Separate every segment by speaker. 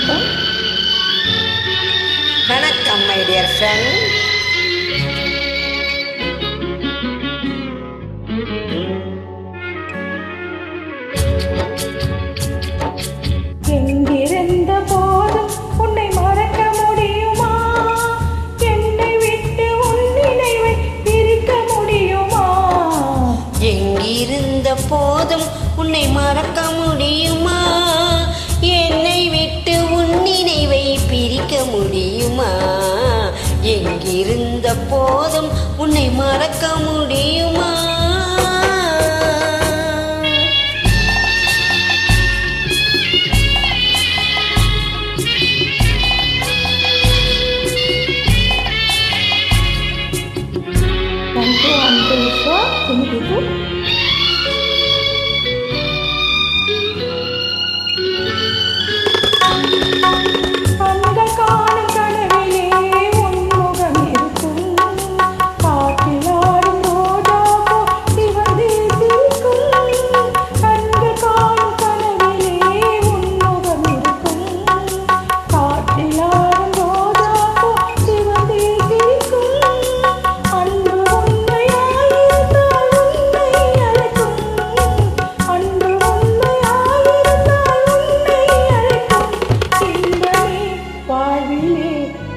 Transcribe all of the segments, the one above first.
Speaker 1: வணக்கம்.
Speaker 2: வணக்கம் my dear friend.
Speaker 1: எங்கிருந்த போதும் உன்னை மறக்க முடியுமா? என்னை விட்டு உன் நினைவை பிரிக்க முடியுமா?
Speaker 2: எங்கிருந்த போதும் உன்னை மறக்க முடியுமா? என்னை விட்டு உன் நினைவை பிரிக்க முடியுமா? எங்கிருந்த போதும் உன்னை மறக்க முடியுமா?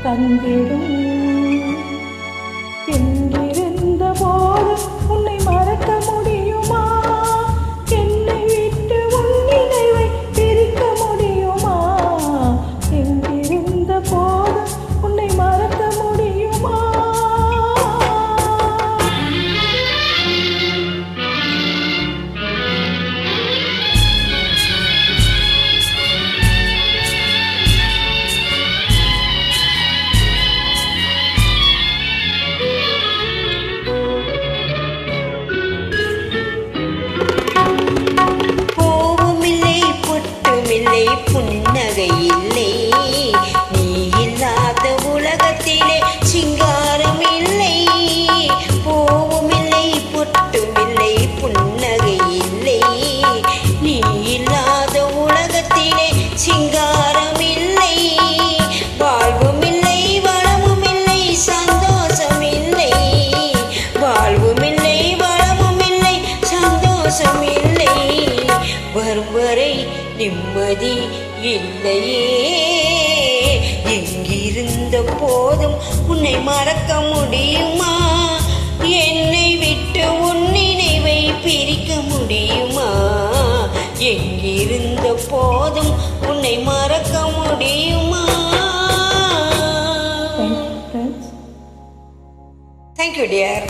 Speaker 2: தந்திடும் எங்கிருந்த போது உன்னை மறக்க முடியுமா? என்னை விட்டு உன் நினைவை பிரிக்க முடியுமா? எங்கிருந்த போது உன்னை மறக்க முடியுமா? புன்னகை இல்லை, நீ இல்லாத உலகத்திலே சிங்காரம் இல்லை. பூவும் இல்லை, பொட்டும் இல்லை, புன்னகை இல்லை, நீ இல்லாத உலகத்திலே சிங்காரம் இல்லை. வாழ்வும் இல்லை, வளமும் இல்லை, சந்தோஷம் இல்லை. வாழ்வும் இல்லை, வளமும் இல்லை, சந்தோஷம் இல்லை. வரும் வரை நிம்மதி இல்லையே. எங்கிருந்த போதும் உன்னை மறக்க முடியுமா? என்னை விட்டு உன் நினைவை பிரிக்க முடியுமா? எங்கிருந்த போதும் உன்னை மறக்க முடியுமா? Thank you dear.